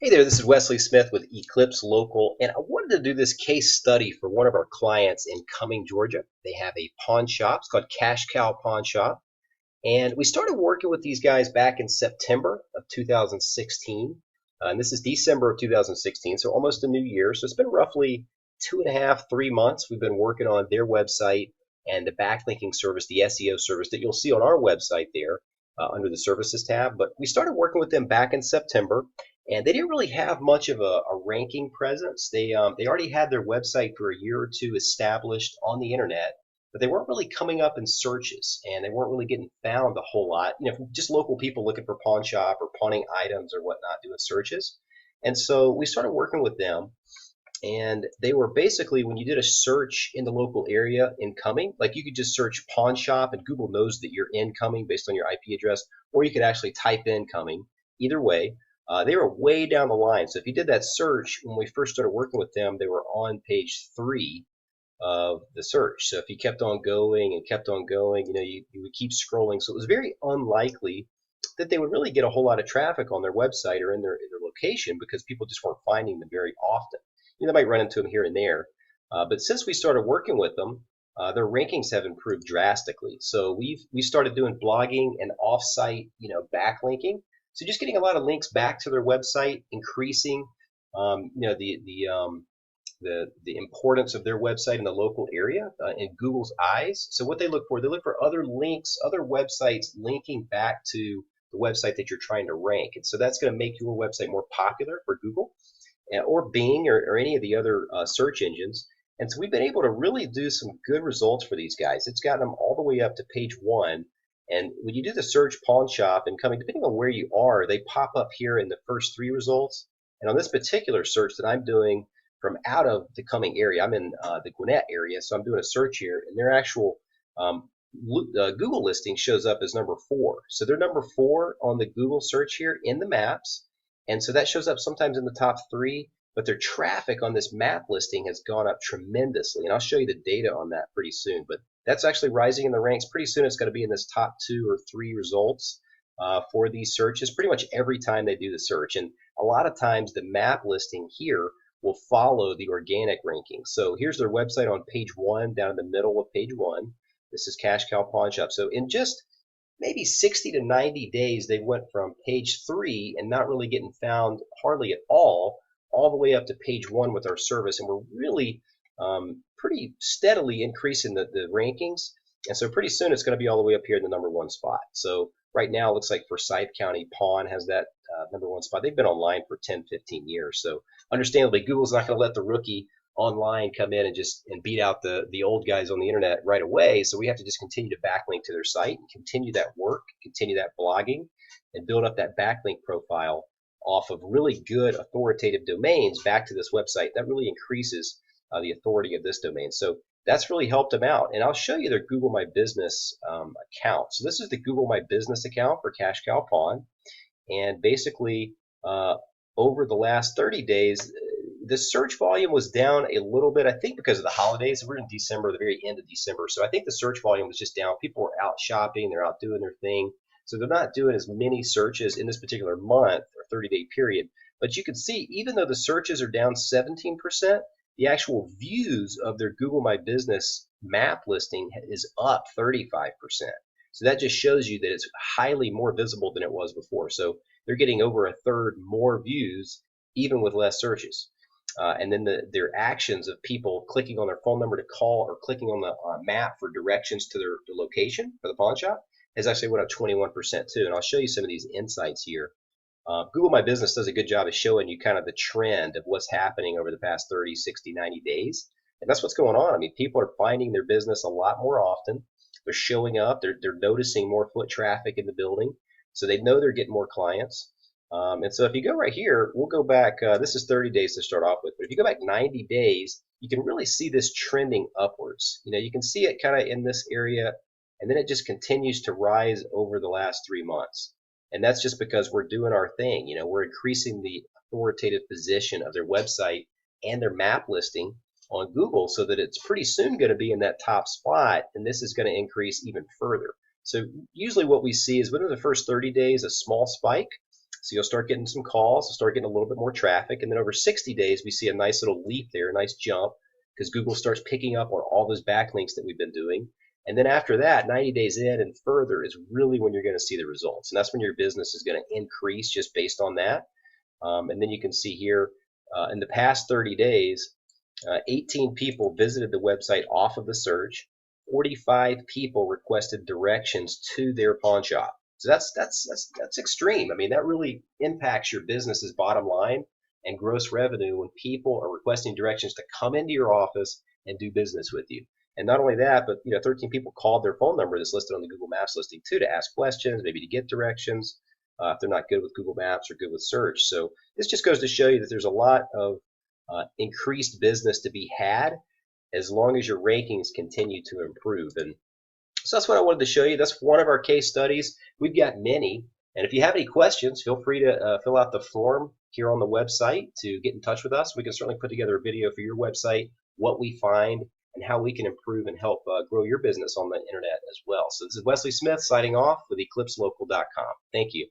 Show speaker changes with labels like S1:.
S1: Hey there, this is Wesley Smith with Eclipse Local, and I wanted to do this case study for one of our clients in Cumming, Georgia. They have a pawn shop. It's called Cash Cow Pawn Shop. And we started working with these guys back in September of 2016. And this is December of 2016, so almost a new year. So it's been roughly 2.5, 3 months. We've been working on their website and the backlinking service, the SEO service that you'll see on our website there under the services tab. But we started working with them back in September, and they didn't really have much of a ranking presence. They already had their website for a year or two established on the internet, but they weren't really coming up in searches, and they weren't really getting found a whole lot. Just local people looking for pawn shop or pawning items or whatnot doing searches. And so we started working with them, and they were basically, when you did a search in the local area incoming, like you could just search pawn shop and Google knows that you're incoming based on your IP address, or you could actually type incoming. Either way, they were way down the line. So if you did that search when we first started working with them, they were on page 3 of the search. So if you kept on going and kept on going, you would keep scrolling. So it was very unlikely that they would really get a whole lot of traffic on their website or in their location, because people just weren't finding them very often. They might run into them here and there. But since we started working with them, their rankings have improved drastically. So we started doing blogging and offsite, backlinking. So just getting a lot of links back to their website, increasing, the importance of their website in the local area in Google's eyes. So what they look for other links, other websites linking back to the website that you're trying to rank. And so that's going to make your website more popular for Google or Bing or any of the other search engines. And so we've been able to really do some good results for these guys. It's gotten them all the way up to page 1. And when you do the search pawn shop and coming, depending on where you are, they pop up here in the first 3 results. And on this particular search that I'm doing from out of the Cumming area, I'm in the Gwinnett area, so I'm doing a search here, and their actual Google listing shows up as number 4. So they're number 4 on the Google search here in the maps. And so that shows up sometimes in the top 3, but their traffic on this map listing has gone up tremendously. And I'll show you the data on that pretty soon. But that's actually rising in the ranks. Pretty soon it's going to be in this top 2 or 3 results for these searches pretty much every time they do the search. And a lot of times the map listing here will follow the organic ranking. So here's their website on page 1, down in the middle of page 1. This is Cash Cow Pawn Shop. So in just maybe 60 to 90 days, they went from page 3 and not really getting found hardly at all the way up to page 1 with our service. And we're really pretty steadily increasing the rankings. And so pretty soon it's going to be all the way up here in the number 1 spot. So right now it looks like Forsyth County Pawn has that number 1 spot. They've been online for 10, 15 years. So understandably, Google's not going to let the rookie online come in and beat out the old guys on the internet right away. So we have to just continue to backlink to their site and continue that work, continue that blogging, and build up that backlink profile off of really good authoritative domains back to this website. That really increases the authority of this domain. So that's really helped them out. And I'll show you their Google My Business account. So this is the Google My Business account for Cash Cow Pawn. And basically, over the last 30 days, the search volume was down a little bit, I think because of the holidays. We're in December, the very end of December. So I think the search volume was just down. People were out shopping, they're out doing their thing. So they're not doing as many searches in this particular month or 30-day period. But you can see, even though the searches are down 17%, the actual views of their Google My Business map listing is up 35%. So that just shows you that it's highly more visible than it was before. So they're getting over a third more views, even with less searches. And then their actions of people clicking on their phone number to call or clicking on the map for directions to their location for the pawn shop has actually went up 21% too. And I'll show you some of these insights here. Google My Business does a good job of showing you kind of the trend of what's happening over the past 30, 60, 90 days. And that's what's going on. I mean, people are finding their business a lot more often. They're showing up. They're noticing more foot traffic in the building. So they know they're getting more clients. And so if you go right here, we'll go back, this is 30 days to start off with, but if you go back 90 days, you can really see this trending upwards. You can see it kind of in this area, and then it just continues to rise over the last 3 months. And that's just because we're doing our thing. We're increasing the authoritative position of their website and their map listing on Google so that it's pretty soon going to be in that top spot, and this is going to increase even further. So usually what we see is within the first 30 days, a small spike. So you'll start getting some calls, you'll start getting a little bit more traffic, and then over 60 days, we see a nice little leap there, a nice jump, because Google starts picking up on all those backlinks that we've been doing. And then after that, 90 days in and further is really when you're going to see the results. And that's when your business is going to increase just based on that. And then you can see here in the past 30 days, 18 people visited the website off of the search. 45 people requested directions to their pawn shop. So that's extreme. I mean, that really impacts your business's bottom line and gross revenue when people are requesting directions to come into your office and do business with you. And not only that, but 13 people called their phone number that's listed on the Google Maps listing too to ask questions, maybe to get directions if they're not good with Google Maps or good with search. So this just goes to show you that there's a lot of increased business to be had as long as your rankings continue to improve. And so that's what I wanted to show you. That's one of our case studies. We've got many. And if you have any questions, feel free to fill out the form here on the website to get in touch with us. We can certainly put together a video for your website, what we find, and how we can improve and help grow your business on the internet as well. So this is Wesley Smith signing off with EclipseLocal.com. Thank you.